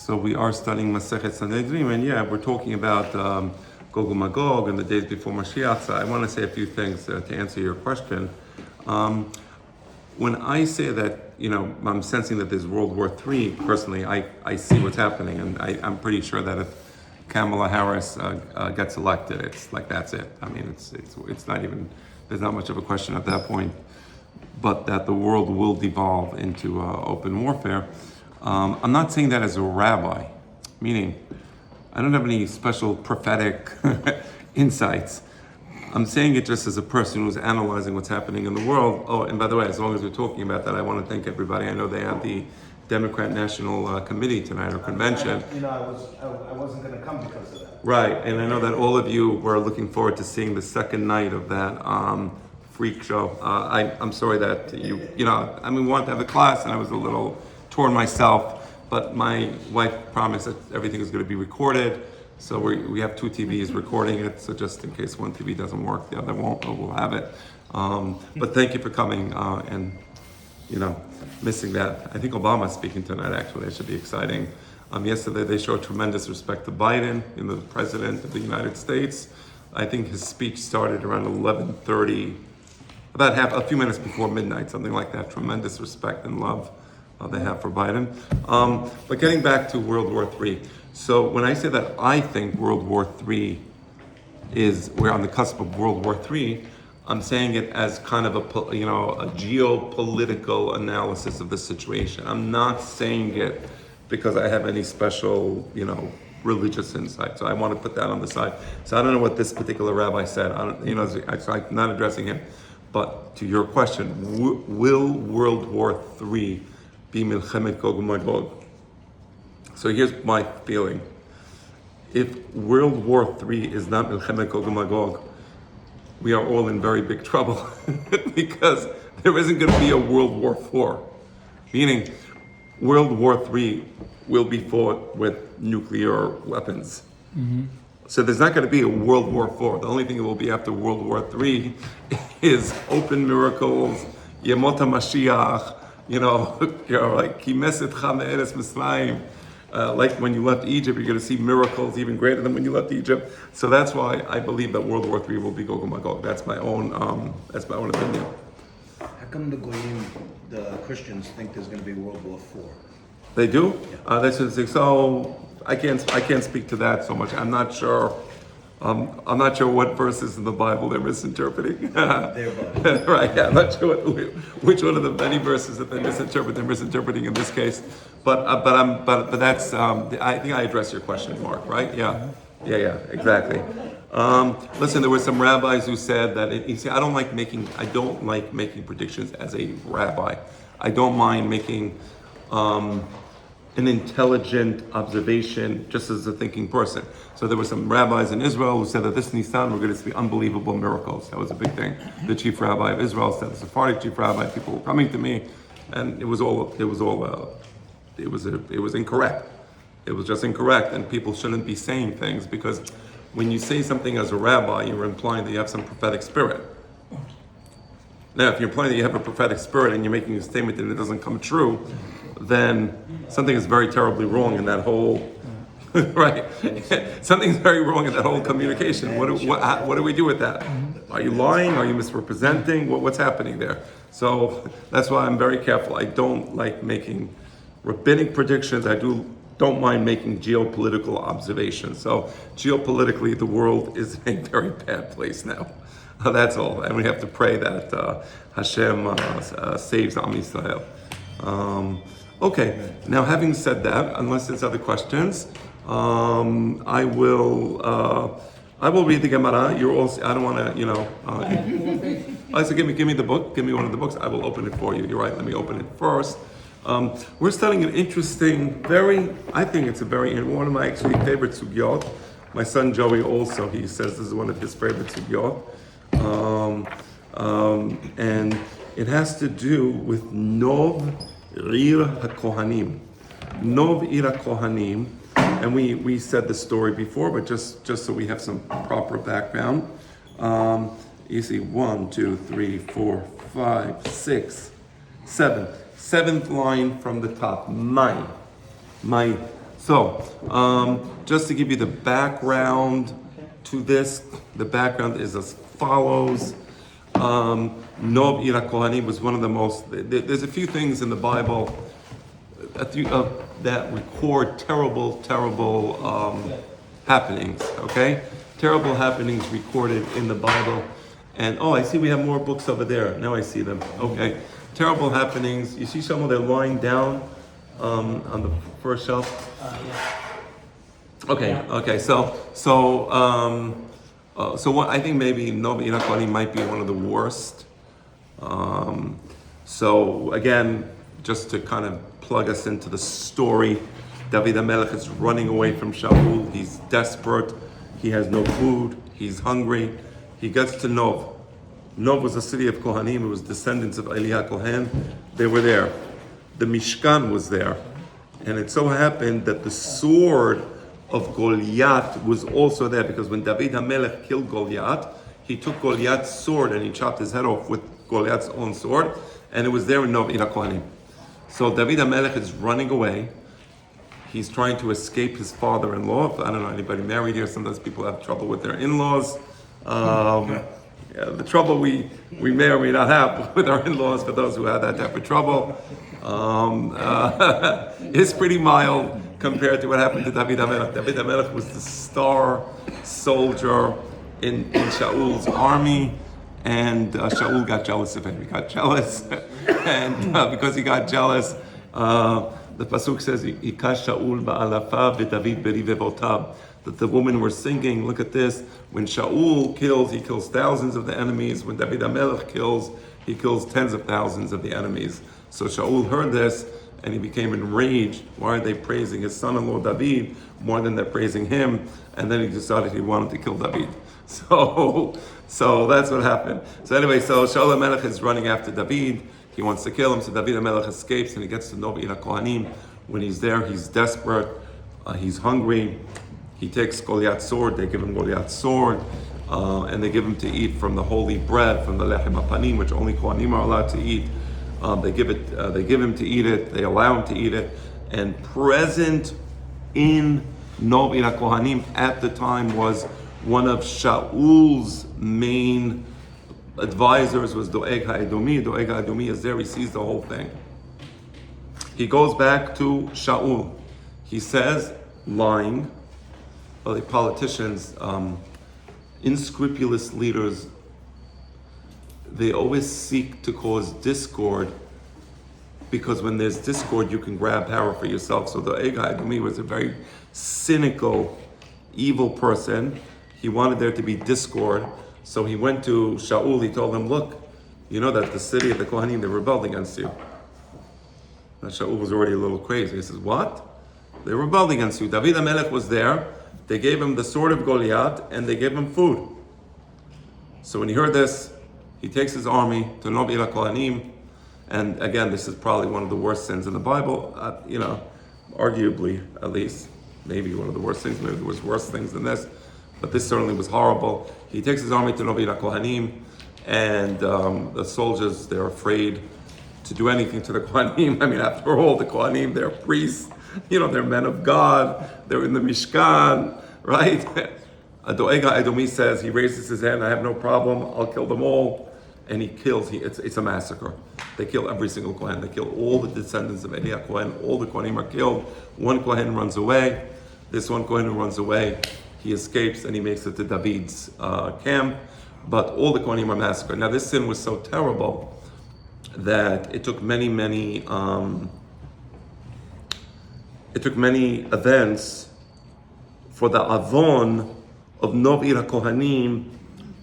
So we are studying Masechet Sanhedrin, and yeah, we're talking about Gog and Magog and the days before Mashiach. So I want to say a few things to answer your question. When I say that, I'm sensing that there's World War III, personally, I see what's happening, and I'm pretty sure that if Kamala Harris gets elected, it's like that's it. I mean, it's not even, there's not much of a question at that point, but that the world will devolve into open warfare. I'm not saying that as a rabbi, meaning I don't have any special prophetic insights. I'm saying it just as a person who's analyzing what's happening in the world. Oh, and by the way, as long as we're talking about that, I want to thank everybody. I know they had the Democrat National Committee tonight, or convention. I wasn't going to come because of that. Right, and I know that all of you were looking forward to seeing the second night of that freak show. I'm sorry that we wanted to have the class, and I was a little torn myself, but my wife promised that everything is going to be recorded. So we have two TVs recording it, so just in case one TV doesn't work, the other won't, but we'll have it. But thank you for coming and missing that. I think Obama's speaking tonight, actually. It should be exciting. Yesterday they showed tremendous respect to Biden, the President of the United States. I think his speech started around 11:30, about a few minutes before midnight, something like that. Tremendous respect and love they have for Biden. But getting back to World War III. So when I say that I think World War III we're on the cusp of World War III, I'm saying it as kind of a geopolitical analysis of the situation. I'm not saying it because I have any special, religious insight. So I want to put that on the side. So I don't know what this particular rabbi said. I'm not addressing him. But to your question, will World War III be Milchemet Gog Magog? So here's my feeling. If World War III is not Milchemet Gog Magog, we are all in very big trouble because there isn't going to be a World War IV. Meaning, World War III will be fought with nuclear weapons. Mm-hmm. So there's not going to be a World War IV. The only thing that will be after World War III is open miracles, Yemot HaMashiach, like Kimesetcha Me'eres Mitzrayim. Like when you left Egypt, you're going to see miracles even greater than when you left Egypt. So that's why I believe that World War III will be Gog and Magog. That's my own opinion. How come the Goyim, the Christians, think there's going to be World War IV? They do? Yeah. That's what they say. So I can't speak to that so much. I'm not sure. I'm not sure what verses in the Bible they're misinterpreting. Their Bible. Right, yeah, I'm not sure which one of the many verses that they misinterpret, they're misinterpreting in this case. But that's, I think I addressed your question, Mark, right? Yeah, exactly. Listen, there were some rabbis who said that, I don't like making predictions as a rabbi. I don't mind making an intelligent observation just as a thinking person. So there were some rabbis in Israel who said that this Nisan we're going to see unbelievable miracles. That was a big thing. The chief rabbi of Israel said, the Sephardic chief rabbi, people were coming to me, and it was incorrect. It was just incorrect, and people shouldn't be saying things because when you say something as a rabbi, you're implying that you have some prophetic spirit. Now, if you're implying that you have a prophetic spirit and you're making a statement and it doesn't come true, then something is very terribly wrong in that whole, right? Something's very wrong in that whole communication. What do we do with that? Are you lying? Are you misrepresenting? What's happening there? So that's why I'm very careful. I don't like making rabbinic predictions. I don't mind making geopolitical observations. So geopolitically, the world is in a very bad place now. That's all. And we have to pray that Hashem saves Am Yisrael. Okay, now having said that, unless there's other questions, I will read the Gemara. You're also, I don't want to, so give me the book. Give me one of the books. I will open it for you. You're right. Let me open it first. We're studying an interesting, I think it's one of my actually favorite sugyot. My son Joey also, he says this is one of his favorite sugyot. And it has to do with Nov Ir HaKohanim. Nov Ir HaKohanim. And we said the story before, but just so we have some proper background. You see 1, 2, 3, 4, 5, 6, 7. Seventh line from the top. My. So, just to give you the background to this, the background is as follows. Nov Ira Kohanim was one of the most, there's a few things in the Bible that record terrible happenings, okay? Terrible happenings recorded in the Bible. And I see we have more books over there. Now I see them. Okay. Terrible happenings. You see some of them lying down on the first shelf? Yeah. Okay. Yeah. Okay. So what I think maybe Nov Ira Kohanim might be one of the worst. So again, just to kind of plug us into the story, David HaMelech is running away from Shaul. He's desperate. He has no food. He's hungry. He gets to Nov. Nov was a city of Kohanim. It was descendants of Eliah Kohen. They were there. The Mishkan was there. And it so happened that the sword of Goliath was also there, because when David HaMelech killed Goliath, he took Goliath's sword and he chopped his head off with Goliath's own sword, and it was there in Nov Ira Kohanim. So David HaMelech is running away. He's trying to escape his father-in-law. I don't know, anybody married here? Sometimes people have trouble with their in-laws. The trouble we may or may not have with our in-laws, for those who have that type of trouble, is pretty mild compared to what happened to David HaMelech. David HaMelech was the star soldier in Shaul's army, and Shaul got jealous of him. He got jealous, and because he got jealous, the pasuk says, "Ikash Shaul ba'alafav v'David berivevotav." That the women were singing. Look at this. When Shaul kills, he kills thousands of the enemies. When David HaMelech kills, he kills tens of thousands of the enemies. So Shaul heard this, and he became enraged. Why are they praising his son-in-law David more than they're praising him? And then he decided he wanted to kill David. So that's what happened. So anyway, so Shaul HaMelech is running after David. He wants to kill him. So David HaMelech escapes, and he gets to Nov Ira Kohanim. When he's there, he's desperate. He's hungry. He takes Goliath's sword. They give him Goliath's sword, and they give him to eat from the holy bread, from the lechem hapanim, which only Kohanim are allowed to eat. They give him to eat it. They allow him to eat it. And present in Nov Ira Kohanim at the time was one of Shaul's main advisors, was Doeg HaEdomi. Doeg HaEdomi is there. He sees the whole thing. He goes back to Shaul. He says, lying. Well, the politicians, unscrupulous leaders, they always seek to cause discord, because when there's discord, you can grab power for yourself. So the Doeg HaEdomi was a very cynical, evil person. He wanted there to be discord. So he went to Shaul. He told him, look, you know that the city of the Kohanim, they rebelled against you. And Shaul was already a little crazy. He says, what? They rebelled against you. David HaMelech was there. They gave him the sword of Goliath, and they gave him food. So when he heard this, he takes his army to Nov Ira Kohanim. And again, this is probably one of the worst sins in the Bible, arguably, at least. Maybe one of the worst things, maybe there was worse things than this. But this certainly was horrible. He takes his army to Nov Ira Kohanim, and the soldiers, they're afraid to do anything to the Kohanim. I mean, after all, the Kohanim, they're priests. They're men of God. They're in the Mishkan, right? Doeg HaEdomi says, he raises his hand, I have no problem, I'll kill them all. And he kills, it's a massacre. They kill every single Kohen. They kill all the descendants of Eliah Kohen. All the Kohanim are killed. One Kohen runs away. This one Kohen who runs away, he escapes and he makes it to David's camp. But all the Kohanim are massacred. Now this sin was so terrible that it took many events for the Avon of Nov Ira Kohanim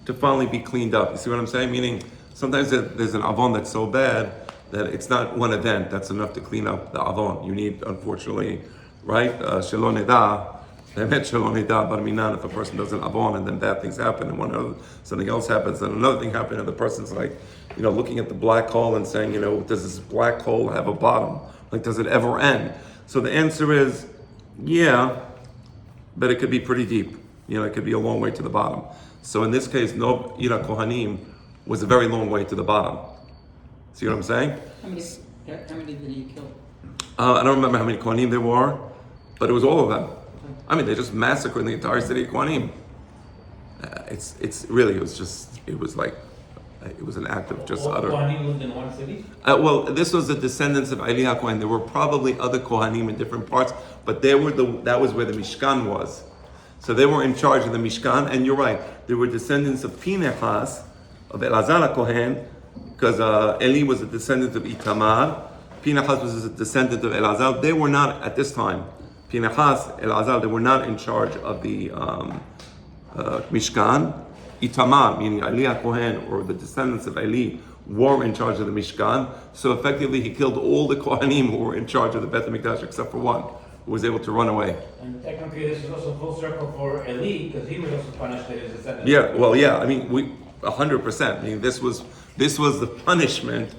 to finally be cleaned up. You see what I'm saying? Meaning, sometimes there's an Avon that's so bad that it's not one event that's enough to clean up the Avon. You need, unfortunately, right? Shelo neda, shelo neda bar minan. If a person does an Avon and then bad things happen, and something else happens, and another thing happens, and the person's like, looking at the black hole and saying, does this black hole have a bottom? Like, does it ever end? So the answer is, yeah, but it could be pretty deep. It could be a long way to the bottom. So in this case, Nov Ira Kohanim was a very long way to the bottom. See what I'm saying? How many did he kill? I don't remember how many Kohanim there were, but it was all of them. I mean, they just massacred the entire city of Kohanim. It was an act of just All utter. Kohanim lived in one city? Well, this was the descendants of Eli HaKohen. There were probably other Kohanim in different parts, but that was where the Mishkan was. So they were in charge of the Mishkan, and you're right, there were descendants of Pinechas, of Elazar HaKohen, because Eli was a descendant of Itamar, Pinechas was a descendant of Elazar. They were not, at this time, Pinechas, Elazar, they were not in charge of the Mishkan. Itamar, meaning Eli HaKohen, or the descendants of Eli, were in charge of the Mishkan. So effectively, he killed all the Kohanim who were in charge of the Beit HaMikdash, except for one, who was able to run away. And technically, this is also full circle for Eli, because he was also punished at his descendants. Yeah, I mean, 100%. I mean, this was the punishment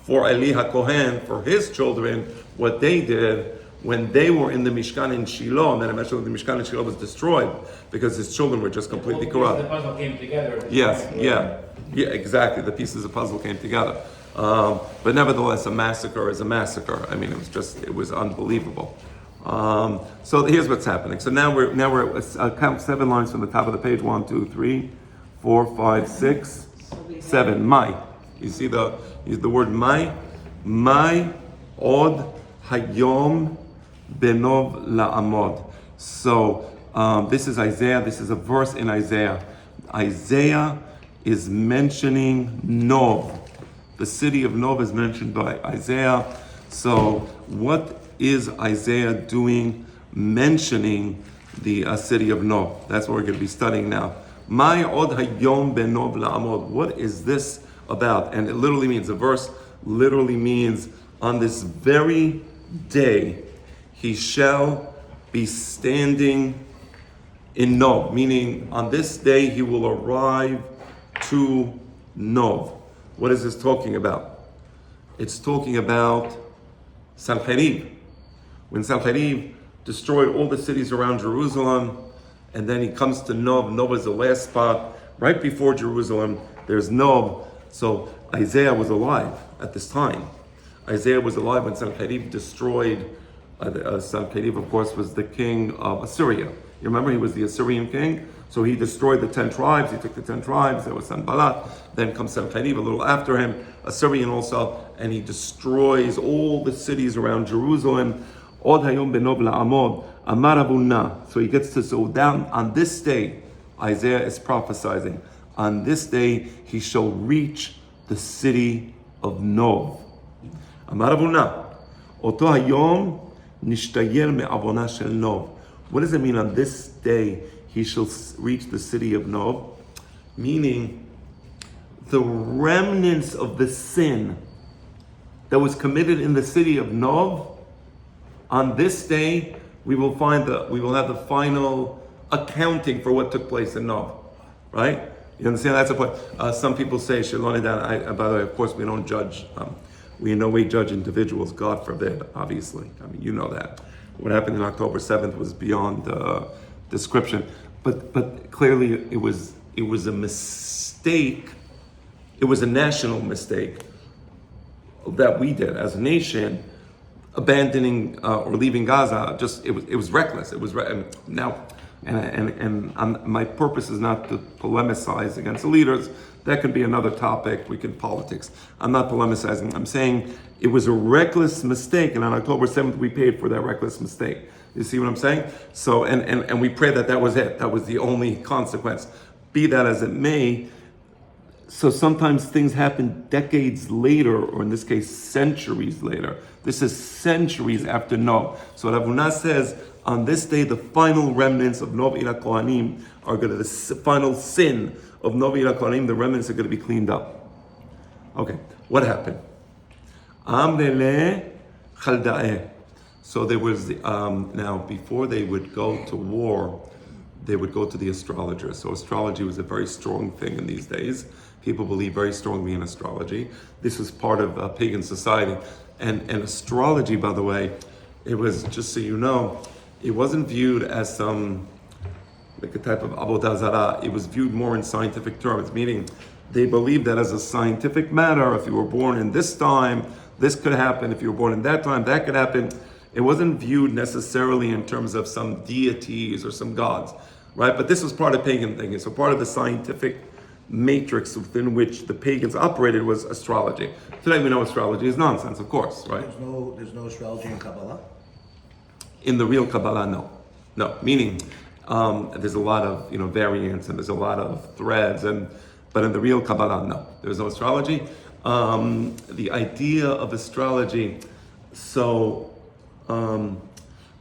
for Eli HaKohen, for his children, what they did when they were in the Mishkan in Shiloh, and then eventually the Mishkan in Shiloh was destroyed because his children were just completely corrupt. The puzzle came together. Yes, yeah, exactly. The pieces of puzzle came together. But nevertheless, a massacre is a massacre. I mean, it was unbelievable. So here's what's happening. So now we're count 7 lines from the top of the page. 1, 2, 3, 4, 5, 6, 7. Mai. You see the word Mai? Mai od hayom benov la'amod. So this is Isaiah. This is a verse in Isaiah. Isaiah is mentioning Nov. The city of Nov is mentioned by Isaiah. So what is Isaiah doing mentioning the city of Nov? That's what we're going to be studying now. Mai od hayom benov la'amod. What is this about? And it literally means, the verse literally means, on this very day he shall be standing in Nov, meaning on this day he will arrive to Nov. What is this talking about? It's talking about Sanhedrin. When Sanhedrin destroyed all the cities around Jerusalem, and then he comes to Nov. Nov is the last spot. Right before Jerusalem, there's Nov. So Isaiah was alive at this time. Isaiah was alive when Sanhedrin destroyed. Sanhedrin, of course, was the king of Assyria. You remember, he was the Assyrian king. So he destroyed the 10 tribes. He took the 10 tribes. There was Sanballat. Then comes Sanhedrin a little after him, Assyrian also, and he destroys all the cities around Jerusalem. Od hayom benov la'amod, amar Abuna. So he gets to, so down on this day, Isaiah is prophesying. On this day, he shall reach the city of Nov. Amar Abuna. Oto hayom nishtayer me'avona shel Nov. What does it mean on this day he shall reach the city of Nov? Meaning, the remnants of the sin that was committed in the city of Nov, on this day we will have the final accounting for what took place in Nov, right? You understand? That's the point. Some people say, Shalom, by the way, of course we don't judge. We in no way judge individuals, God forbid, obviously. I mean, you know that. What happened on October 7th was beyond description. But clearly it was a mistake. It was a national mistake that we did as a nation, abandoning or leaving Gaza. Just it was reckless. It was my purpose is not to polemicize against the leaders. That could be another topic. We can politics. I'm not polemicizing. I'm saying it was a reckless mistake, and on October 7th we paid for that reckless mistake. You see what I'm saying? So and we pray that was it. That was the only consequence. Be that as it may. So sometimes things happen decades later, or in this case, centuries later. This is centuries after Nov. So Rav Huna says, on this day, the final remnants of Nov Ira Kohanim are going to, the final sin of Nov Ira Kohanim, the remnants are going to be cleaned up. Okay, what happened? Amrele Chalda'eh. So there was, now before they would go to war, they would go to the astrologers. So astrology was a very strong thing in these days. People believe very strongly in astrology. This was part of pagan society. And astrology, by the way, it was, just so you know, it wasn't viewed as some, like a type of avodah zarah. It was viewed more in scientific terms, meaning they believed that as a scientific matter, if you were born in this time, this could happen. If you were born in that time, that could happen. It wasn't viewed necessarily in terms of some deities or some gods, right? But this was part of pagan thinking. So part of the scientific matrix within which the pagans operated was astrology. Today we know astrology is nonsense, of course, right? There's no astrology in Kabbalah? In the real Kabbalah, no. No, meaning there's a lot of variants and there's a lot of threads, but in the real Kabbalah, no. There's no astrology. The idea of astrology, so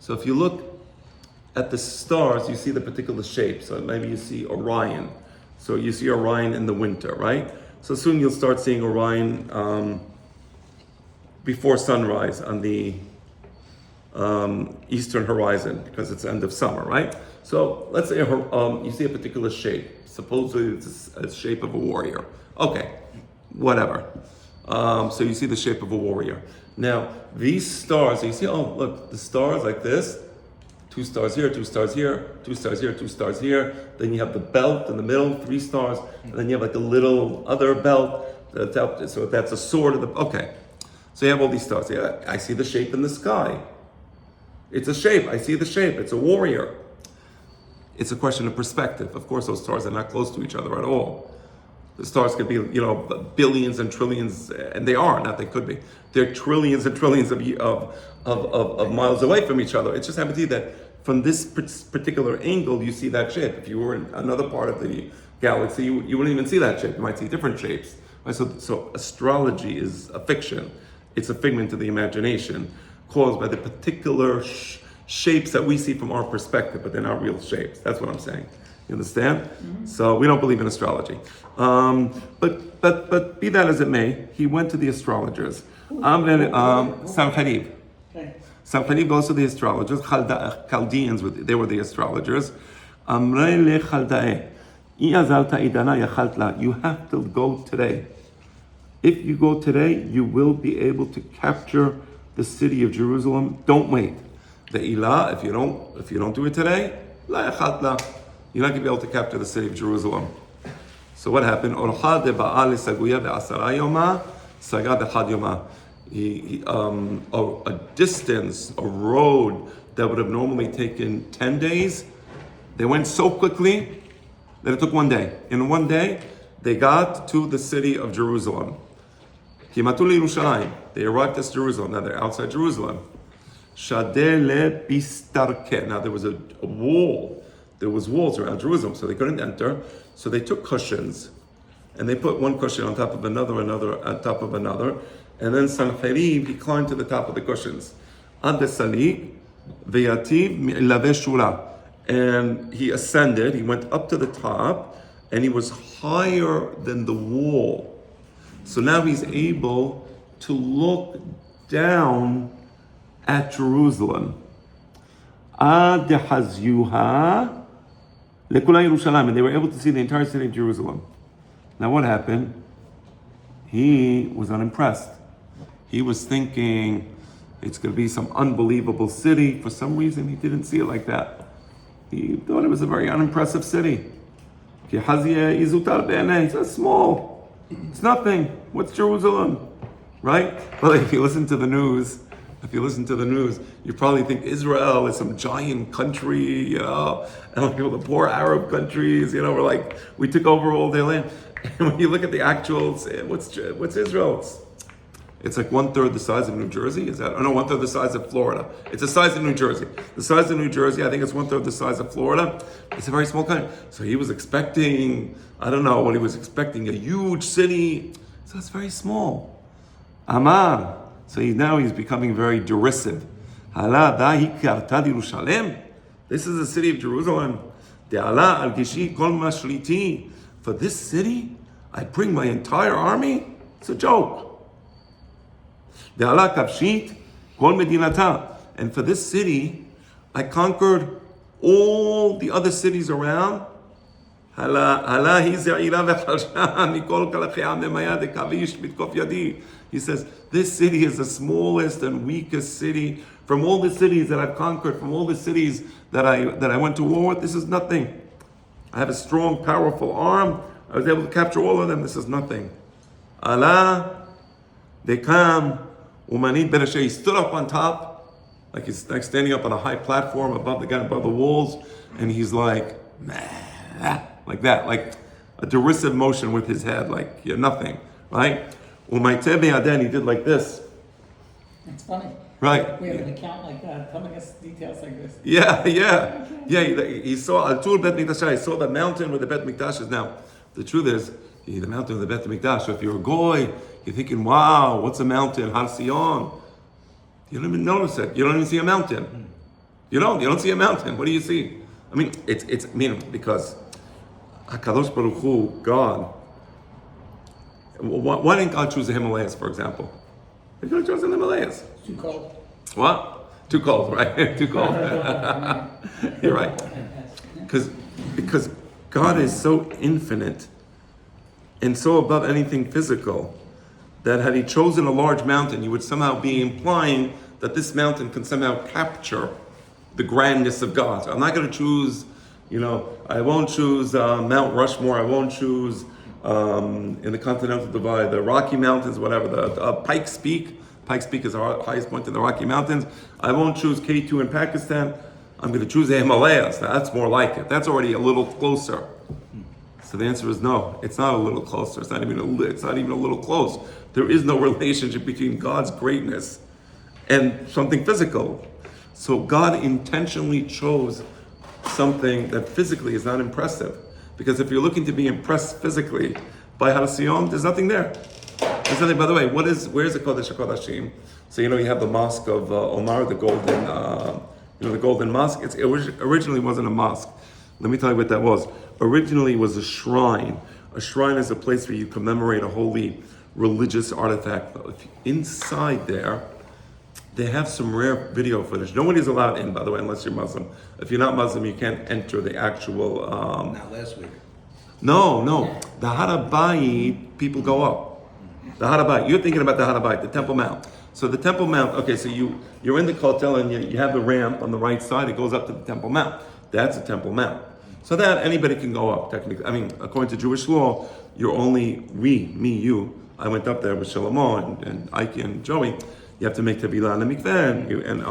if you look at the stars, you see the particular shape. So maybe you see Orion. So you see Orion in the winter, right? So soon you'll start seeing Orion before sunrise on the eastern horizon, because it's the end of summer, right? So let's say you see a particular shape. Supposedly it's a shape of a warrior. Okay, whatever. So you see the shape of a warrior. Now, these stars, you see, oh, look, the stars like this, 2 stars here, 2 stars here, 2 stars here, 2 stars here. Then you have the belt in the middle, 3 stars. And then you have like a little other belt. So that's a sword of the, okay. So you have all these stars. Yeah, I see the shape in the sky. It's a shape, I see the shape, it's a warrior. It's a question of perspective. Of course, those stars are not close to each other at all. The stars could be, billions and trillions, and they are, not they could be. They're trillions and trillions of miles away from each other. It just happens to be that from this particular angle, you see that shape. If you were in another part of the galaxy, you wouldn't even see that shape. You might see different shapes. Right? So astrology is a fiction. It's a figment of the imagination caused by the particular shapes that we see from our perspective, but they're not real shapes. That's what I'm saying. You understand? Mm-hmm. So we don't believe in astrology. But be that as it may, he went to the astrologers. Sanhedrin. Sanhedrin goes to the astrologers. Chaldeans, they were the astrologers. You have to go today. If you go today, you will be able to capture the city of Jerusalem. Don't wait. The ilah, if you don't do it today, la yachatla. You're not going to be able to capture the city of Jerusalem. So what happened? A distance, a road that would have normally taken 10 days, they went so quickly that it took 1 day. In 1 day, they got to the city of Jerusalem. They arrived at Jerusalem. Now they're outside Jerusalem. Now there was a wall. There was walls around Jerusalem, so they couldn't enter. So they took cushions, and they put one cushion on top of another on top of another. And then Sanhedrin, he climbed to the top of the cushions. And he ascended, he went up to the top, and he was higher than the wall. So now he's able to look down at Jerusalem. And they were able to see the entire city of Jerusalem. Now what happened? He was unimpressed. He was thinking it's going to be some unbelievable city. For some reason, he didn't see it like that. He thought it was a very unimpressive city. It's small. It's nothing. What's Jerusalem? Right? Well, if you listen to the news, you probably think Israel is some giant country, and like the poor Arab countries, we're like, we took over all their land. And when you look at the actuals, what's Israel? It's like 1/3 the size of New Jersey. Is that? Oh no, 1/3 the size of Florida. It's the size of New Jersey. The size of New Jersey, I think it's 1/3 the size of Florida. It's a very small country. So he was expecting, I don't know what he was expecting, a huge city. So it's very small. Amar. So now he's becoming very derisive. This is the city of Jerusalem. For this city, I bring my entire army? It's a joke. And for this city, I conquered all the other cities around. He says, this city is the smallest and weakest city. From all the cities that I've conquered, from all the cities that I went to war with, this is nothing. I have a strong, powerful arm. I was able to capture all of them. This is nothing. Allah, they come. Umanid Ben He stood up on top Like he's like standing up on a high platform above the walls, and he's like, like that, like a derisive motion with his head, like you're nothing, right? Then he did like this, It's funny. right? We have an account like that telling us details like this. Yeah. He saw Atul Bet Mikdash. He saw the mountain where the Bet Mikdash is now. The truth is, the mountain of the Bet Mikdash. So if you're a goy, you're thinking, "Wow, what's a mountain? Har Sion." You don't even notice it. You don't even see a mountain. You don't see a mountain. What do you see? I mean, it's because Hakadosh Baruch Hu, God. Why didn't God choose the Himalayas, for example? He could have chosen the Himalayas. It's too cold. What? Too cold, right? Too cold. You're right. Because God is so infinite and so above anything physical that had he chosen a large mountain, you would somehow be implying that this mountain can somehow capture the grandness of God. So I'm not going to choose, I won't choose Mount Rushmore. I won't choose in the Continental Divide, the Rocky Mountains, whatever, the Pikes Peak. Pikes Peak is our highest point in the Rocky Mountains. I won't choose K2 in Pakistan. I'm going to choose the Himalayas. That's more like it. That's already a little closer. So the answer is no. It's not a little closer. It's not even a little close. There is no relationship between God's greatness and something physical. So God intentionally chose something that physically is not impressive. Because if you're looking to be impressed physically by Har Sion, there's nothing there. There's nothing. By the way, where's the Kodesh HaKodashim? So you have the mosque of Omar, the golden, the golden mosque. It originally wasn't a mosque. Let me tell you what that was. Originally, it was a shrine. A shrine is a place where you commemorate a holy religious artifact. Inside there, they have some rare video footage. Nobody's allowed in, by the way, unless you're Muslim. If you're not Muslim, you can't enter the actual. Not last week. No. The Harabayit, people go up. The Harabayit. You're thinking about the Harabayit, the Temple Mount. So the Temple Mount. Okay, so you're in the Kotel and you have the ramp on the right side. It goes up to the Temple Mount. That's a Temple Mount. So that anybody can go up. Technically, I mean, according to Jewish law, you're only you. I went up there with Shlomo and Ike and Joey. You have to make Tevilah and Mikveh and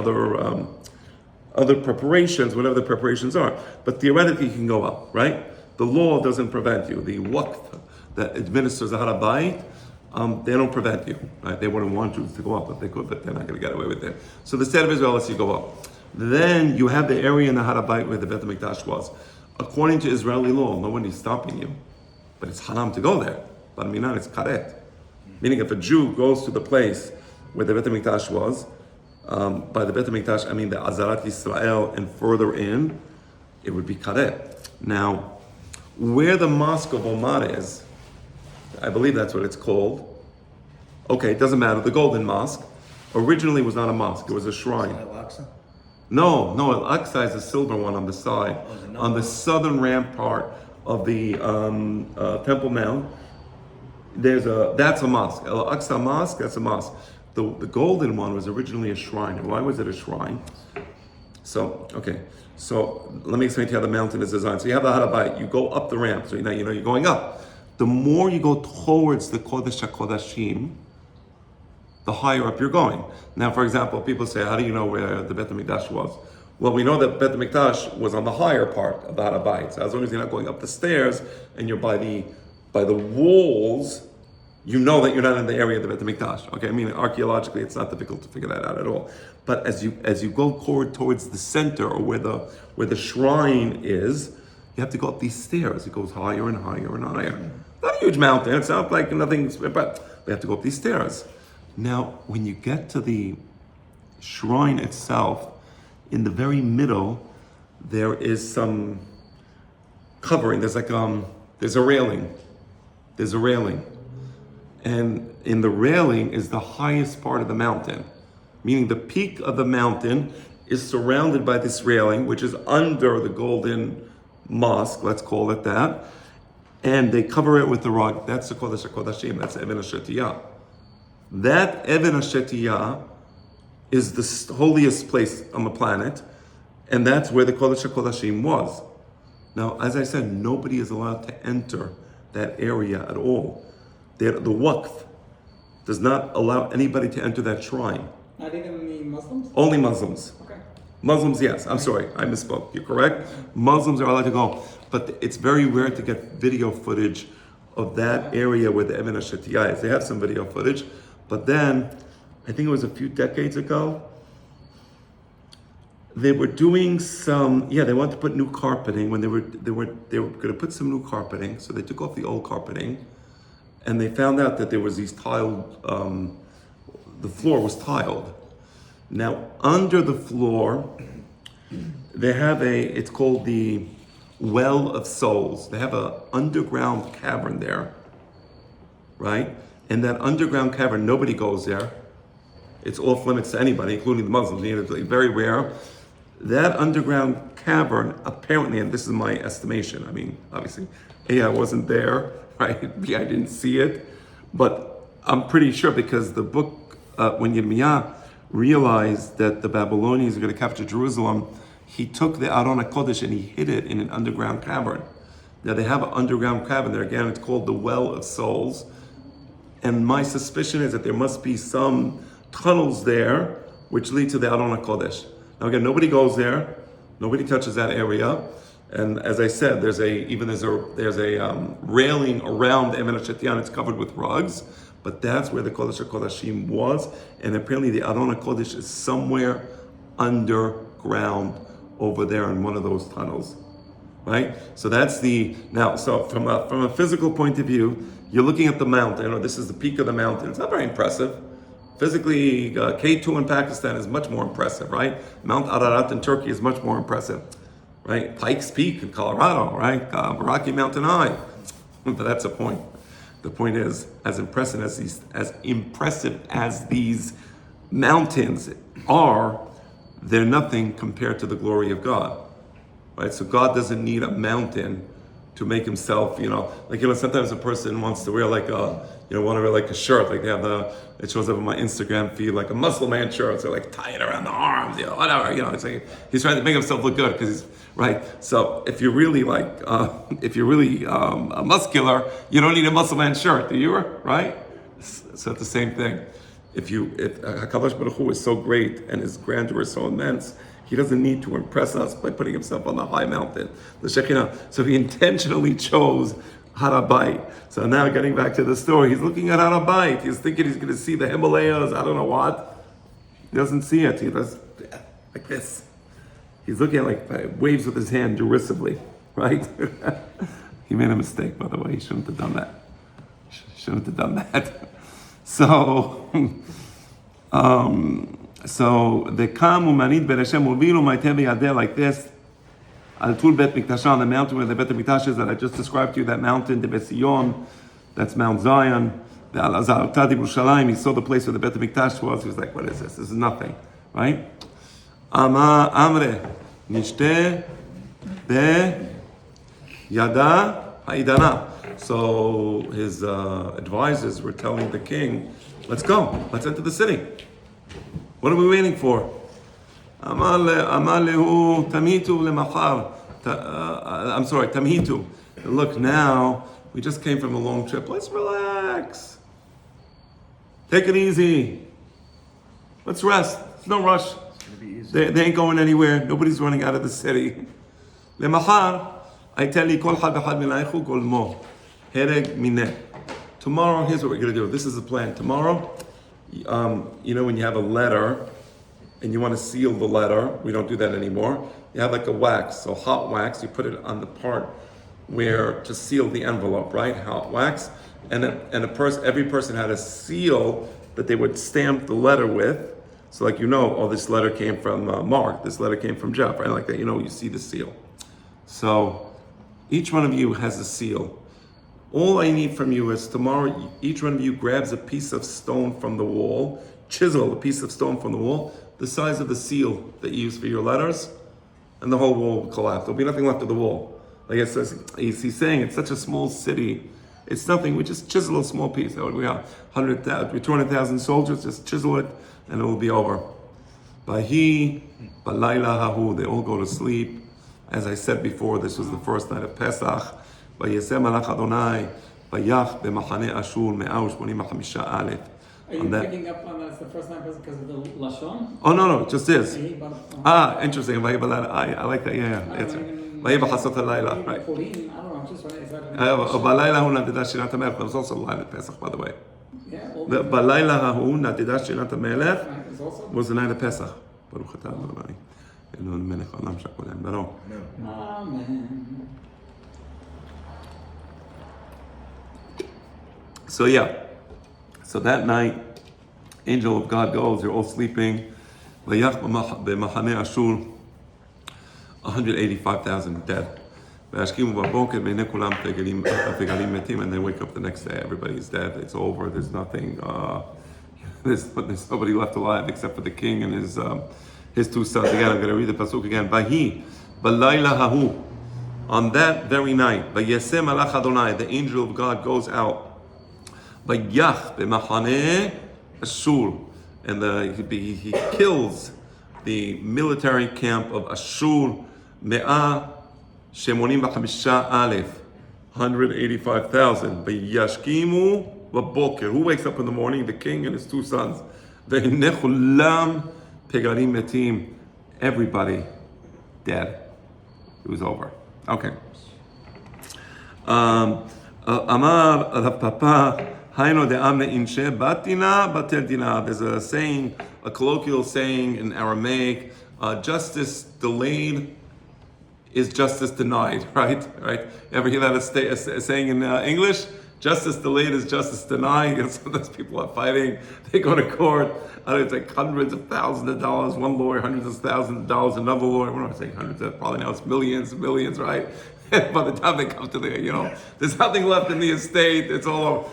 other preparations, whatever the preparations are. But theoretically, you can go up, right? The law doesn't prevent you. The waqf that administers the Harabayit, they don't prevent you, right? They wouldn't want you to go up if they could, but they're not going to get away with it. So the state of Israel lets you go up. Then you have the area in the Harabayit where the Bet HaMikdash was. According to Israeli law, nobody's stopping you, but it's haram to go there. But minan, it's karet. Meaning, if a Jew goes to the place where the Bet HaMikdash was, by the Bet HaMikdash, I mean the Azarat Yisrael and further in, it would be karet. Now, where the Mosque of Omar is, I believe that's what it's called. Okay, it doesn't matter. The Golden Mosque originally was not a mosque; it was a shrine. Al-Aqsa? No, Al-Aqsa is the silver one on the side, on the southern rampart of the Temple Mount. That's a mosque. Al-Aqsa Mosque, that's a mosque. The golden one was originally a shrine. And why was it a shrine? So let me explain to you how the mountain is designed. So you have the Harabayit, you go up the ramp, so you're going up. The more you go towards the Kodesh HaKodashim, the higher up you're going. Now, for example, people say, how do you know where the Bet HaMikdash was? Well, we know that Bet HaMikdash was on the higher part of the Harabayit. So as long as you're not going up the stairs and you're by the walls, you know that you're not in the area of the Bet HaMikdash. Okay, I mean, archaeologically, it's not difficult to figure that out at all. But as you go towards the center or where the shrine is, you have to go up these stairs. It goes higher and higher and higher. Not a huge mountain. It's not like nothing, but we have to go up these stairs. Now, when you get to the shrine itself, in the very middle, there is some covering. There's there's a railing. There's a railing. And in the railing is the highest part of the mountain. Meaning the peak of the mountain is surrounded by this railing, which is under the Golden Mosque, let's call it that. And they cover it with the rug. That's the Kodesh HaKodashim. That's Even HaShetiyah. That Even HaShetiyah is the holiest place on the planet, and that's where the Kodesh HaKodashim was. Now, as I said, nobody is allowed to enter that area at all. The waqf does not allow anybody to enter that shrine. Not even the Muslims? Only Muslims. Okay. Muslims, yes. I'm sorry, I misspoke. You're correct. Muslims are allowed to go, but it's very rare to get video footage of that area where the Ibn Shatiyah is. They have some video footage, but then I think it was a few decades ago. They were doing some. Yeah, they wanted to put new carpeting when they were going to put some new carpeting. So they took off the old carpeting, and they found out that there was these tiled. The floor was tiled. Now, under the floor, they have it's called the Well of Souls. They have an underground cavern there, right? And that underground cavern, nobody goes there. It's off limits to anybody, including the Muslims. It's very rare. That underground cavern, apparently, and this is my estimation, I mean, obviously, A, I wasn't there, right? B, I didn't see it, but I'm pretty sure because the book, when Yirmiyah realized that the Babylonians were going to capture Jerusalem, he took the Aron HaKodesh and he hid it in an underground cavern. Now they have an underground cavern there. Again, it's called the Well of Souls. And my suspicion is that there must be some tunnels there which lead to the Aron HaKodesh. Now again, nobody goes there. Nobody touches that area. And as I said, there's a railing around the Emen HaShetiyan. It's covered with rugs. But that's where the Kodesh HaKodashim was. And apparently the Aron HaKodesh is somewhere underground over there in one of those tunnels, right? So that's so from a physical point of view, you're looking at the mountain, or this is the peak of the mountain. It's not very impressive. Physically, K2 in Pakistan is much more impressive, right? Mount Ararat in Turkey is much more impressive, right? Pikes Peak in Colorado, right? Rocky Mountain High. But that's the point. The point is, as impressive as these mountains are, they're nothing compared to the glory of God, right? So God doesn't need a mountain to make himself, sometimes a person wants to wear want to wear like a shirt, like they have it shows up on my Instagram feed, like a muscle man shirt, so like tie it around the arms, whatever, it's like he's trying to make himself look good because he's, right? So if you're really muscular, you don't need a muscle man shirt, do you, right? So it's the same thing. If HaKadosh Baruch Hu is so great and his grandeur is so immense, he doesn't need to impress us by putting himself on the high mountain, the Shekinah. So he intentionally chose Harabayit. So now getting back to the story, he's looking at Harabayit. He's thinking he's going to see the Himalayas, I don't know what. He doesn't see it. He does like this. He's looking at waves with his hand derisively, right? He made a mistake, by the way. He shouldn't have done that. Shouldn't have done that. So the Kamu Manid Bereshem Uvilu Maite Beyadeh like this. Al Tul Bet Mikdash, on the mountain where the Bet Mikdash is that I just described to you, that mountain, the Bet Zion, that's Mount Zion. The Al Azar Tadi Yerushalayim, he saw the place where the Bet Mikdash was. He was like, what is this? This is nothing, right? Amre Nishte Be Yada Haidana. So his advisors were telling the king, let's go, let's enter the city. What are we waiting for? Amalehu Tamitu Lemachar. Tamitu. Look, now we just came from a long trip. Let's relax. Take it easy. Let's rest. There's no rush. It's gonna be easy. They ain't going anywhere. Nobody's running out of the city. Lemachar, I tell you, kol had b'chad minaychu kol mo. Hereg mineh. Tomorrow, here's what we're going to do. This is the plan. Tomorrow, when you have a letter and you want to seal the letter, we don't do that anymore. You have like a wax, so hot wax, you put it on the part where to seal the envelope, right? Hot wax. And every person had a seal that they would stamp the letter with. So this letter came from Mark, this letter came from Jeff, right? Like that, you see the seal. So each one of you has a seal. All I need from you is tomorrow, each one of you grabs a piece of stone from the wall, chisel a piece of stone from the wall, the size of the seal that you use for your letters, and the whole wall will collapse. There'll be nothing left of the wall. Like it says, he's saying it's such a small city. It's nothing. We just chisel a small piece. We have 200,000 soldiers. Just chisel it, and it will be over. Bahi, balayla hahu. They all go to sleep. As I said before, this was the first night of Pesach. Vayesem alach Adonai, vayach b'machane Ashur 185 alef. Are you on that. picking up on that it's the first time because of the Lashon? Oh no, it just is. I Interesting. I like that. Yeah. It's Vayibachasot halayla, right? 14, I don't know, I'm just wondering, is that Balayla hu natidah shilat hamelech. There was also a line at Pesach, by the way. Yeah, all The Balayla hu natidah shilat hamelech night is also? was the night of Pesach. Baruch atah Adonai Eloheinu melech haolam shekol hem baro. Amen. So so that night, angel of God goes. You're all sleeping. Vayach b'machaneh Ashur, 185,000 dead. V'yashkimu b'boker b'nei kulam pegalim metim, and they wake up the next day. Everybody's dead. It's over. There's nothing. There's nobody left alive except for the king and his two sons. Again, I'm going to read the pasuk again. Vahi b'layla hahu. On that very night, vayeseh malach Adonai, the angel of God goes out. Vayach b'machaneh Ashur, and he kills the military camp of Ashur. Me'ah shemonim v'chamisha alef, 185,000. V'yashkimu v'boker. Who wakes up in the morning? The king and his two sons. V'hineh kulam pegarim metim. Everybody dead. It was over. Okay. Amar Rav Papa, Haino de Amne Inshe Batina Batel Dina. There's a saying, a colloquial saying in Aramaic, justice delayed is justice denied, right? Ever hear that a saying in English? Justice delayed is justice denied. And sometimes people are fighting, they go to court, it's like hundreds of thousands of dollars, one lawyer, hundreds of thousands of dollars, another lawyer, what am I saying, hundreds of, probably now it's millions, right? By the time they come to there's nothing left in the estate, it's all over.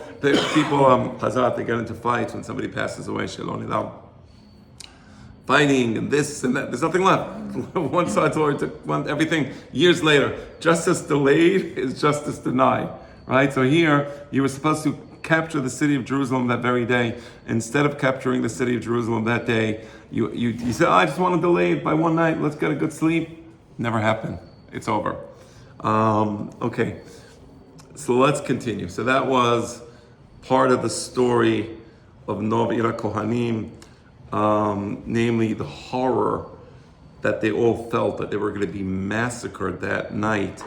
People, Chazat, they get into fights when somebody passes away, Shalom Nidam. Fighting and this and that. There's nothing left. One side's lawyer took everything. Years later, justice delayed is justice denied, right? So here, you were supposed to capture the city of Jerusalem that very day. Instead of capturing the city of Jerusalem that day, you said, I just want to delay it by one night. Let's get a good sleep. Never happened. It's over. Okay. So let's continue. So that was part of the story of Nov Ira Kohanim. Namely the horror that they all felt that they were going to be massacred that night.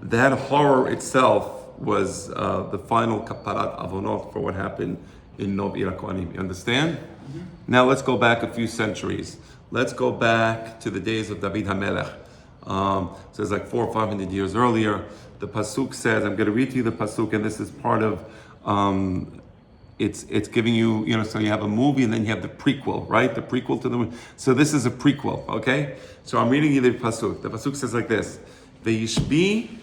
That horror itself was the final kaparat avonot for what happened in Nov Ira Kohanim. You understand? Mm-hmm. Now let's go back a few centuries. Let's go back to the days of David HaMelech. So it's like 400 or 500 years earlier. The pasuk says, I'm going to read to you the pasuk, and this is part of it's giving you, so you have a movie and then you have the prequel, right? The prequel to the movie. So this is a prequel, okay? So I'm reading you the pasuk. The pasuk says like this: Ve'yishbi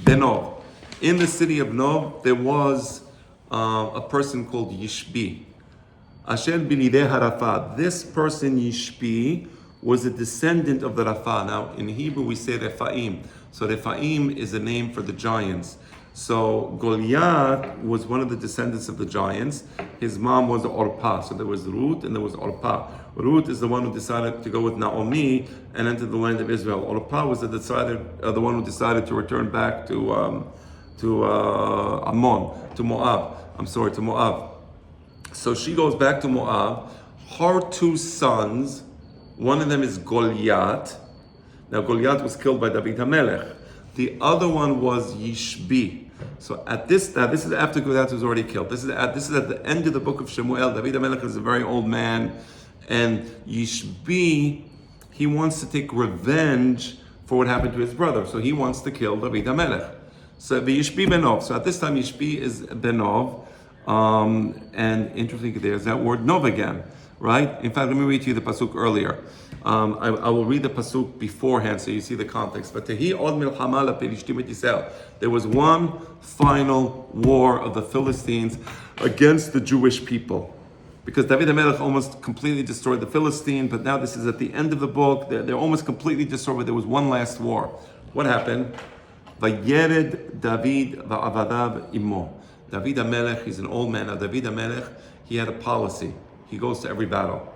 benov. In the city of Nov, there was a person called Yishbi. Asher b'nidei harafa. This person Yishbi was a descendant of the Rafa. Now in Hebrew we say Rephaim. So Rephaim is a name for the giants. So Goliath was one of the descendants of the giants. His mom was Orpah. So there was Ruth and there was Orpah. Ruth is the one who decided to go with Naomi and enter the land of Israel. Orpah was the one who decided to return back to Moab. So she goes back to Moab. Her two sons, one of them is Goliath. Now Goliath was killed by David HaMelech. The other one was Yishbi. So this is after Goliath was already killed. This is at the end of the book of Shemuel. David HaMelech is a very old man, and Yishbi, he wants to take revenge for what happened to his brother. So he wants to kill David HaMelech. So the Yishbi Benov. So at this time Yishbi is Benov, and interesting, there's that word Nov again, right? In fact, let me read to you the pasuk earlier. I will read the pasuk beforehand so you see the context. But there was one final war of the Philistines against the Jewish people. Because David HaMelech almost completely destroyed the Philistines, but now this is at the end of the book. They're almost completely destroyed, but there was one last war. What happened? Vayered David va'avadav imo. David HaMelech, he's an old man. Now David HaMelech, he had a policy. He goes to every battle,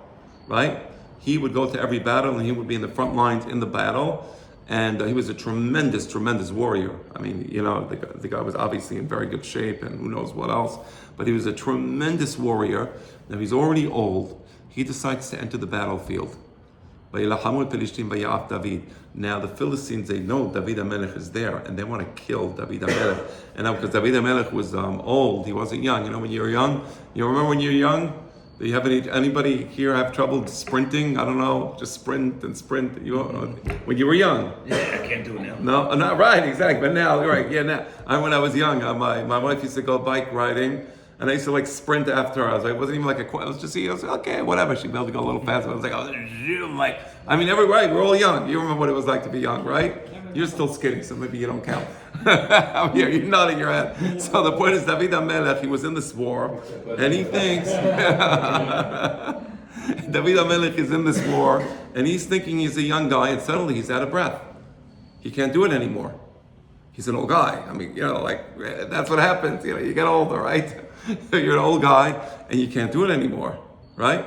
right? He would go to every battle and he would be in the front lines in the battle. And he was a tremendous, tremendous warrior. I mean, the guy was obviously in very good shape and who knows what else, but he was a tremendous warrior. Now he's already old. He decides to enter the battlefield. Now the Philistines, they know David HaMelech is there and they want to kill David HaMelech. And now because David HaMelech was old, he wasn't young. When you're young, you remember when you're young? Do you have anybody here have trouble sprinting? I don't know, just sprint and sprint. When you were young. Yeah, I can't do it now. No, not right, exactly. But now, right, yeah, now. When I was young, my wife used to go bike riding, and I used to like sprint after her. It wasn't even like I was just, I was like, okay, whatever. She'd be able to go a little faster. I was like, right, we're all young. You remember what it was like to be young, right? You're still skinny, so maybe you don't count. You're nodding your head. So the point is, David HaMelech, he was in this war, and he thinks, David HaMelech is in this war, and he's thinking he's a young guy, and suddenly he's out of breath. He can't do it anymore. He's an old guy. That's what happens. You get older, right? You're an old guy, and you can't do it anymore, right?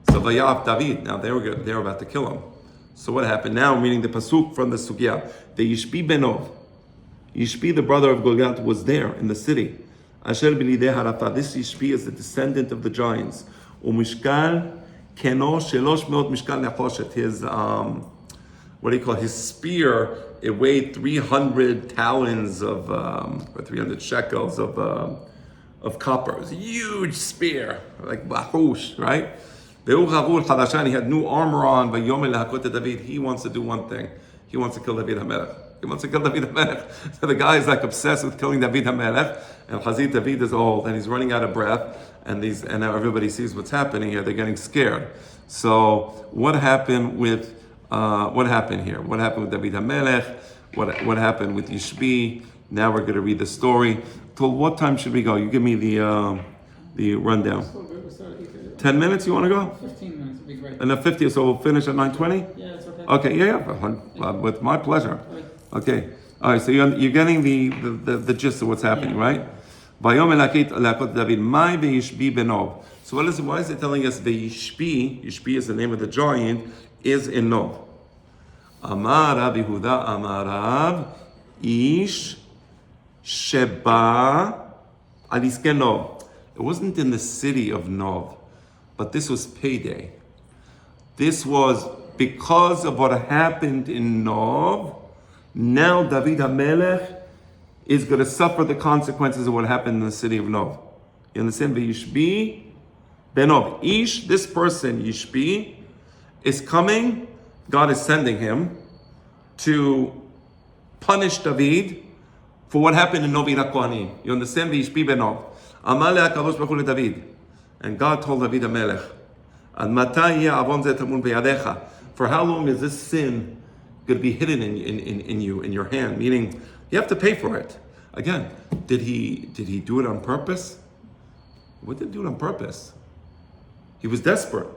So Vayav David, now they were about to kill him. So what happened? Now, reading the pasuk from the sugya, the Yishbi Benov, Yishbi, the brother of Goliath, was there in the city. Asher b'nidei harafa. This Yishbi is the descendant of the giants. Umishkal keno shelosh meot mishkal nechoshet. His his spear, it weighed 300 talons of or 300 shekels of copper. It was a huge spear, like bahush, right? He had new armor on. He wants to do one thing. He wants to kill David HaMelech. So the guy is like obsessed with killing David HaMelech. And Chazit David is old and he's running out of breath. And now everybody sees what's happening here. They're getting scared. So what happened here? What happened with David HaMelech? What happened with Yishbi? Now we're going to read the story. Till what time should we go? You give me the rundown. 10 minutes, you want to go? 15 minutes would be great. And 50, so we'll finish at 9:20? Yeah, it's okay. Okay, yeah, with my pleasure. Okay, all right, so you're getting the gist of what's happening, right? So why is it telling us the Yishbi is the name of the giant, is in Nov? Amar Rabbi Yehuda Amarav Ish Sheba Aliske Nov. It wasn't in the city of Nov, but this was payday. This was because of what happened in Nov. Now David HaMelech is going to suffer the consequences of what happened in the city of Nov. You understand? Yishbi Benov. Ish, this person, Yishbi, is coming. God is sending him to punish David for what happened in Novi Kohanim. You understand? Yishbi Benov. Amalei HaKadosh Baruch Hu David. And God told David HaMelech, for how long is this sin going to be hidden in you, in your hand? Meaning, you have to pay for it. Again, did he do it on purpose? What did he do it on purpose? He was desperate.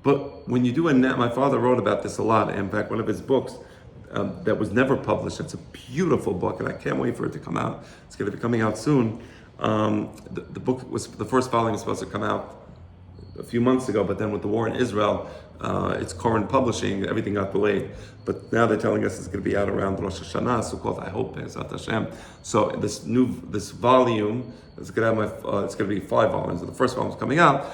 But when you do my father wrote about this a lot. In fact, one of his books that was never published, it's a beautiful book, and I can't wait for it to come out. It's going to be coming out soon. The first volume was supposed to come out a few months ago, but then with the war in Israel, it's current publishing, everything got delayed. But now they're telling us it's going to be out around Rosh Hashanah, Sukkot, I hope, Be'ezrat Hashem. So this volume, it's going to be 5 volumes. The first volume is coming out.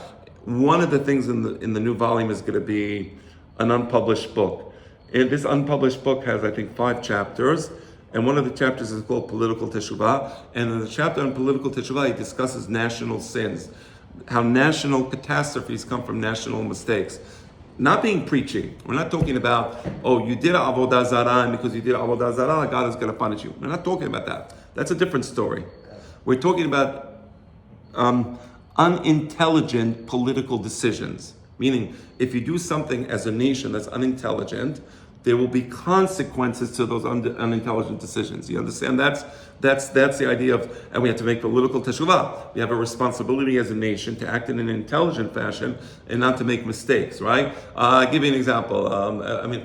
One of the things in the new volume is going to be an unpublished book. And this unpublished book has, I think, 5 chapters. And one of the chapters is called Political Teshuvah. And in the chapter on Political Teshuvah, he discusses national sins. How national catastrophes come from national mistakes. Not being preachy. We're not talking about, you did Avodah Zarah, and because you did Avodah Zarah, God is going to punish you. We're not talking about that. That's a different story. We're talking about unintelligent political decisions. Meaning, if you do something as a nation that's unintelligent, there will be consequences to those unintelligent decisions. You understand? That's the idea of, and we have to make political teshuvah. We have a responsibility as a nation to act in an intelligent fashion and not to make mistakes, right? I'll give you an example.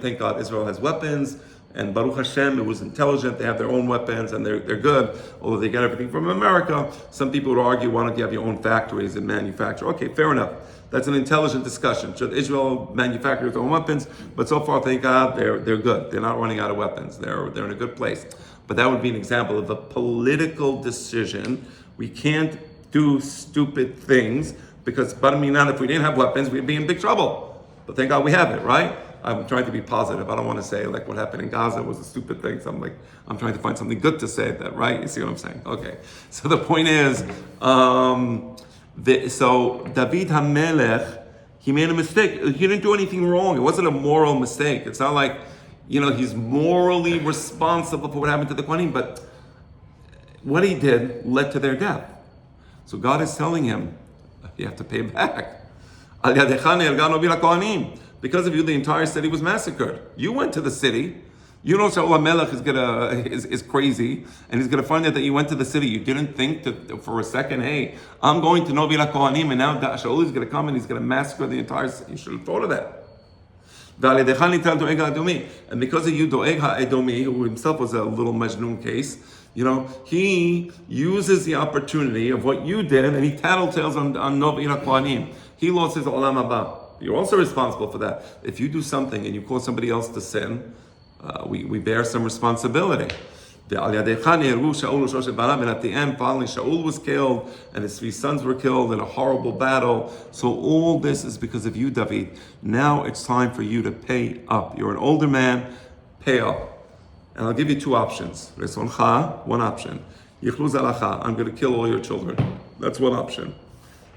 Thank God Israel has weapons. And Baruch Hashem, it was intelligent. They have their own weapons and they're good. Although they get everything from America, some people would argue, why don't you have your own factories and manufacture? Okay, fair enough. That's an intelligent discussion. Should Israel manufacture its own weapons? But so far, thank God, they're good. They're not running out of weapons. They're in a good place. But that would be an example of a political decision. We can't do stupid things because, but I mean, not if we didn't have weapons, we'd be in big trouble. But thank God we have it, right? I'm trying to be positive. I don't want to say like what happened in Gaza was a stupid thing. So I'm trying to find something good to say that, right? You see what I'm saying? Okay. So the point is, so David HaMelech, he made a mistake. He didn't do anything wrong. It wasn't a moral mistake. It's not like, he's morally responsible for what happened to the Kohanim, but what he did led to their death. So God is telling him, you have to pay back. Because of you, the entire city was massacred. You went to the city. You know Shaul HaMelech is crazy, and he's gonna find out that you went to the city. You didn't think for a second, hey, I'm going to Novi LaKohanim, and now Shaul is gonna come and he's gonna massacre the entire city. You should have thought of that. And because of you, Doeg HaEdomi, who himself was a little Majnun case, he uses the opportunity of what you did, and he tattletales on Novi LaKohanim. He lost his Olam Haba. You're also responsible for that. If you do something and you cause somebody else to sin, we bear some responsibility. And at the end, finally, Shaul was killed and his 3 sons were killed in a horrible battle. So all this is because of you, David. Now it's time for you to pay up. You're an older man, pay up. And I'll give you 2 options. One option. I'm going to kill all your children. That's one option.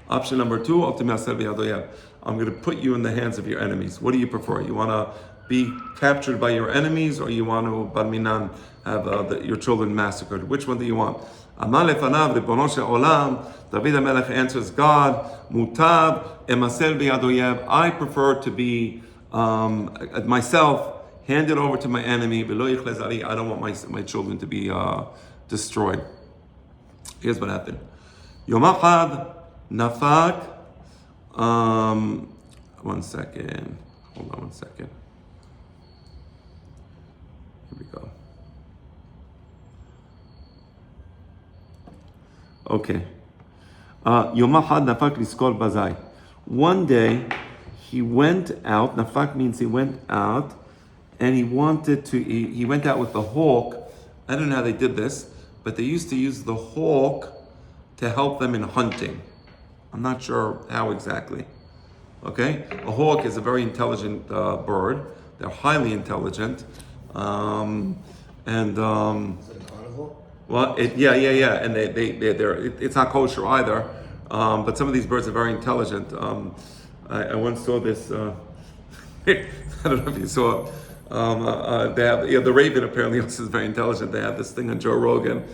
Option number 2, I'm going to put you in the hands of your enemies. What do you prefer? You want to be captured by your enemies, or you want to, bar minan, have your children massacred? Which one do you want? David HaMelech answers God, Mutab emasel biyad oyev. I prefer to be myself handed over to my enemy. I don't want my children to be destroyed. Here's what happened. Yom Echad Nafak. One second. Hold on one second. Here we go. Okay. Yom Echad Nafak Liskor Bazai. One day he went out. Nafak means he went out, and he went out with the hawk. I don't know how they did this, but they used to use the hawk to help them in hunting. I'm not sure how exactly. Okay? A hawk is a very intelligent bird. They're highly intelligent. Is it a carnivore? Well, yeah. And it's not kosher either. But some of these birds are very intelligent. I once saw this, I don't know if you saw, they have, the raven apparently also is very intelligent. They have this thing on Joe Rogan,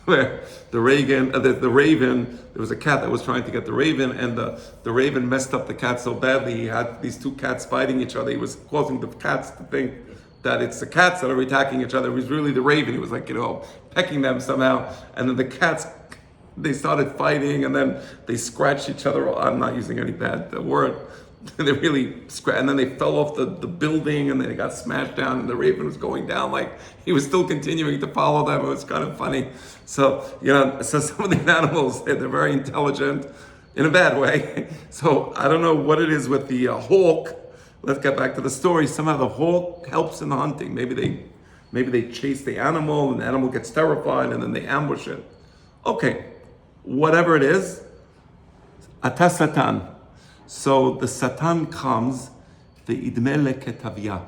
where the raven, there was a cat that was trying to get the raven, and the raven messed up the cat so badly, he had these 2 cats fighting each other. He was causing the cats to think that it's the cats that are attacking each other. It was really the raven. He was like, pecking them somehow. And then the cats, they started fighting, and then they scratched each other. I'm not using any bad word. They really and then they fell off the building, and then they got smashed down, and the raven was going down like he was still continuing to follow them. It was kind of funny. So, so some of these animals, they're very intelligent in a bad way. So I don't know what it is with the hawk. Let's get back to the story. Somehow the hawk helps in the hunting. Maybe they chase the animal, and the animal gets terrified, and then they ambush it. Okay, whatever it is, ata satan. So the Satan comes, the idmele ketavia,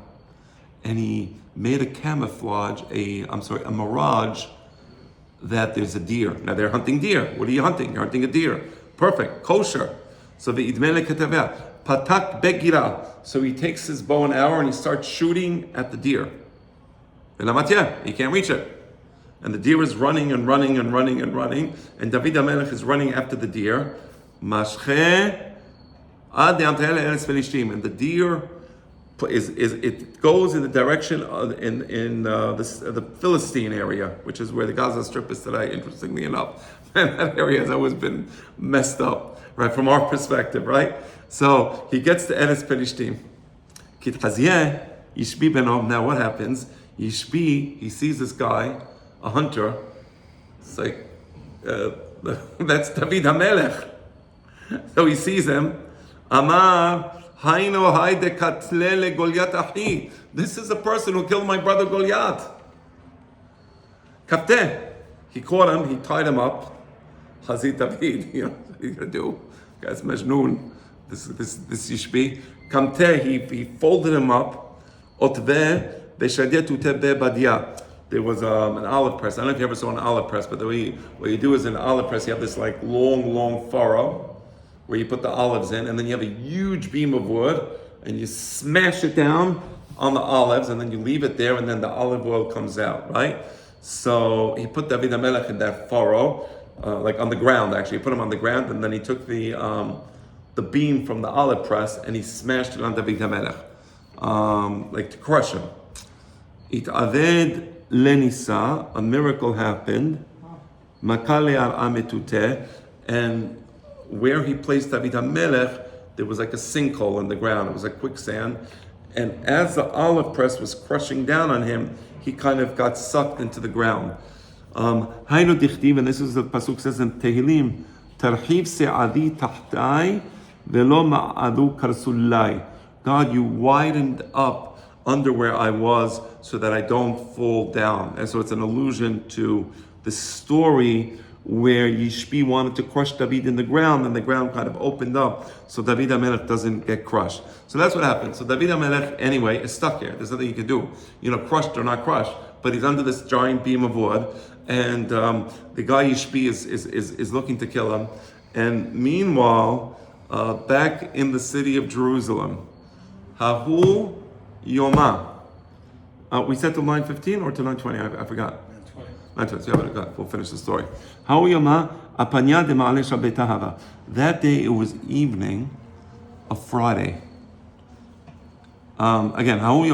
and he made a camouflage, a mirage that there's a deer. Now they're hunting deer. What are you hunting? You're hunting a deer. Perfect, kosher. So the idmele ketavia, patak begira. So he takes his bow and arrow and he starts shooting at the deer. He can't reach it. And the deer is running and running and running and running, and David HaMelech is running after the deer. Mashche. And the deer it goes in the direction of, in the Philistine area, which is where the Gaza Strip is today, interestingly enough. And that area has always been messed up, right, from our perspective, right? So he gets to Eretz Pelishtim. Now what happens? Yishbi, he sees this guy, a hunter. It's like, that's David HaMelech. So he sees him. Amar, Haino Haide Katlele Goliath Ahi. This is the person who killed my brother Goliath. Kapteh. He caught him, he tied him up. Hazit David, you know, what are you gonna do? Guy's Majnoon. This Yishbi. Kamteh, he folded him up. Otveh, Beshadeh Tuteh Badia. There was an olive press. I don't know if you ever saw an olive press, but what you do is in an olive press, you have this like long furrow where you put the olives in, and then you have a huge beam of wood, and you smash it down on the olives, and then you leave it there, and then the olive oil comes out, right? So he put David HaMelech in that furrow, like on the ground actually. He put him on the ground, and then he took the beam from the olive press, and he smashed it on David HaMelech, like to crush him. It'aved lenisa, a miracle happened. Makale al-ametute, and where he placed David HaMelech, there was like a sinkhole in the ground. It was like quicksand. And as the olive press was crushing down on him, he kind of got sucked into the ground. Haynu dichtiv, and this is the pasuk says in Tehillim, Tarhiv se'adi tahtai velo ma'adu karsulai. God, you widened up under where I was so that I don't fall down. And so it's an allusion to the story where Yishbi wanted to crush David in the ground, and the ground kind of opened up so David HaMelech doesn't get crushed. So that's what happened. So David HaMelech, anyway, is stuck here. There's nothing he can do. Crushed or not crushed, but he's under this giant beam of wood, and the guy Yishbi is looking to kill him. And meanwhile, back in the city of Jerusalem, Hahu Yoma. We said to line 15 or to line 20? I forgot. 20. We'll finish the story. That day it was evening of Friday. Again, Hava,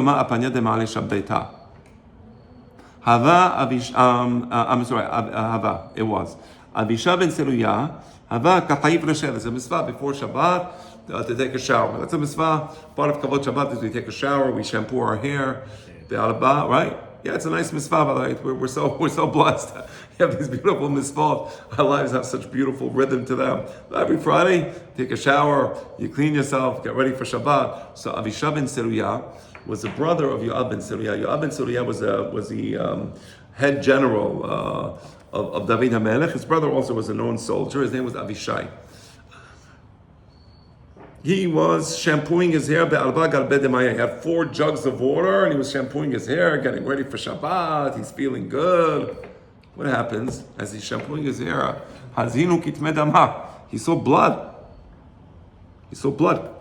it was. Avisha ben Seruya, Hava kachayif Rashel. It's a mitzvah before Shabbat to take a shower. That's a mitzvah. Part of Kavod Shabbat is we take a shower, we shampoo our hair, right? Yeah, it's a nice mitzvah, by the way. We're so blessed. We have these beautiful mitzvot. Our lives have such beautiful rhythm to them. Every Friday, take a shower, you clean yourself, get ready for Shabbat. So Avisha ben Seruya was the brother of Yoav ben Seruya. Yoav ben Seruya was the head general of David HaMelech. His brother also was a known soldier. His name was Avishai. He was shampooing his hair. He had 4 jugs of water, and he was shampooing his hair, getting ready for Shabbat. He's feeling good. What happens as he's shampooing his hair? He saw blood. He saw blood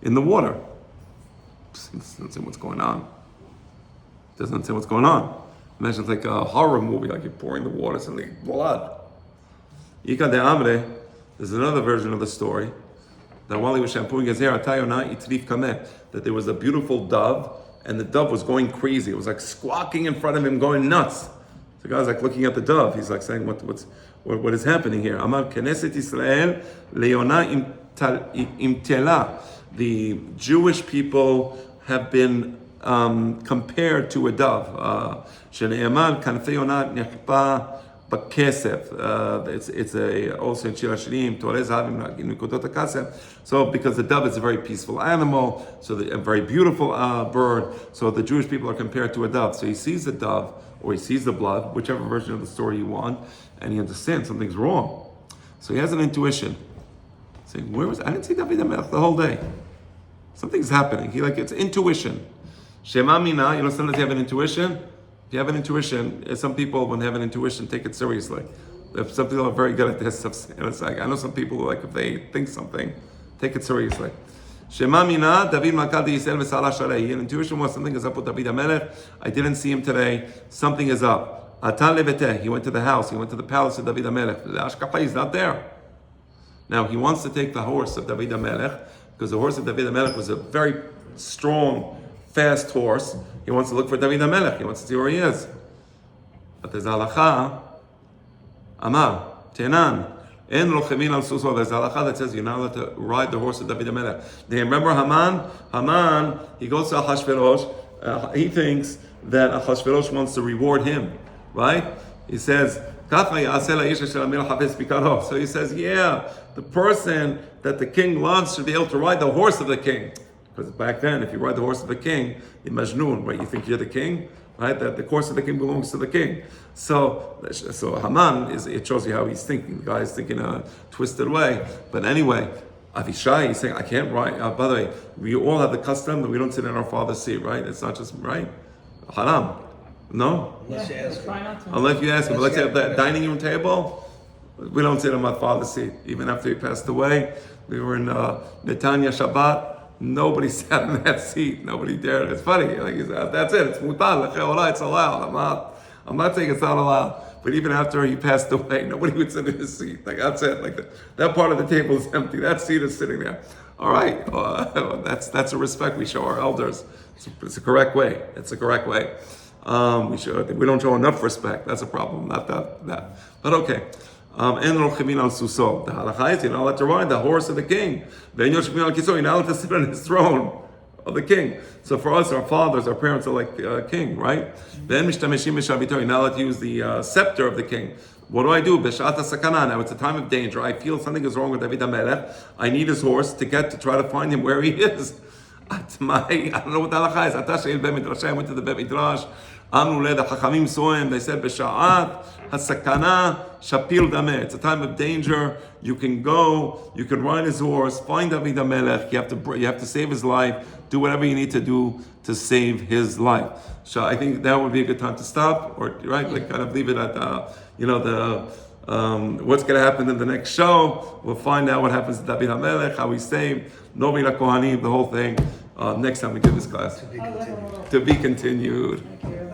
in the water. He doesn't say what's going on. Imagine it's like a horror movie, like you're pouring the water, suddenly blood. There's another version of the story. That while he was shampooing his hair, that there was a beautiful dove, and the dove was going crazy. It was like squawking in front of him, going nuts. The guy's like looking at the dove. He's like saying, what is happening here? Amar Knesset Israel Leona imtela. The Jewish people have been compared to a dove. Shene'eman kanfei yonah nechpa. Bakesef, it's also in Shir Hashirim, Torah Zahavim Nukudot HaKasef. So because the dove is a very peaceful animal, so a very beautiful bird, so the Jewish people are compared to a dove. So he sees the dove, or he sees the blood, whichever version of the story you want, and he understands something's wrong. So he has an intuition, saying, I didn't see David HaMelech the whole day. Something's happening. It's intuition. Shema Mina, sometimes you have an intuition. If you have an intuition, some people, when they have an intuition, take it seriously. Some people are very good at this. It's like, I know some people who, if they think something, take it seriously. Shema mina, David Malkad Yisrael v'Salah Shalei. An intuition was something is up with David HaMelech. I didn't see him today. Something is up. Atan leveteh. He went to the house. He went to the palace of David HaMelech. He's not there. Now he wants to take the horse of David HaMelech, because the horse of David HaMelech was a very strong, fast horse. He wants to look for David HaMelech. He wants to see where he is. But there's halacha, Amar, Tenan, En Rochemin al Suso. There's halacha that says you're not allowed to ride the horse of David HaMelech. Do you remember Haman? Haman, he goes to Ahashverosh. He thinks that Achashverosh wants to reward him, right? He says, so he says, yeah, the person that the king loves should be able to ride the horse of the king. Because back then, if you ride the horse of the king, you're Majnun, right? You think you're the king, right? That the horse of the king belongs to the king. So Haman, it shows you how he's thinking. The guy is thinking a twisted way. But anyway, Avishai, he's saying, I can't ride. By the way, we all have the custom that we don't sit in our father's seat, right? It's not just, right? Haram. No? Unless you ask try him. not to. Unless you ask him, Let's let's have get- that dining room table. We don't sit on my father's seat. Even after he passed away, we were in Netanya Shabbat. Nobody sat in that seat. Nobody dared. It's funny. Like he said, that's it. It's mutar. It's allowed. I'm not saying it's not allowed. But even after he passed away, nobody would sit in his seat. Like that's it. Like that part of the table is empty. That seat is sitting there. All right. That's a respect we show our elders. It's a correct way. It's a correct way. We don't show enough respect. That's a problem. Not that. But okay. And the halacha is you're not allowed to ride the horse of the king. You're not allowed to sit on his throne of the king. So for us, our fathers, our parents are like king, right? Then you're not allowed to use the scepter of the king. What do I do? Now it's a time of danger. I feel something is wrong with David HaMelech. I need his horse to try to find him where he is. I don't know what the halacha is. I went to the Bet Midrash. The Chachamim saw him. They said, "B'sha'at hasakana shapil dameh." It's a time of danger. You can go. You can ride his horse. Find David HaMelech. You have to save his life. Do whatever you need to do to save his life. So I think that would be a good time to stop, or right, like kind of leave it at what's going to happen in the next show. We'll find out what happens to David HaMelech, how he's saved, Novi Kohanim, the whole thing. Next time we do this class. To be continued. To be continued. Thank you.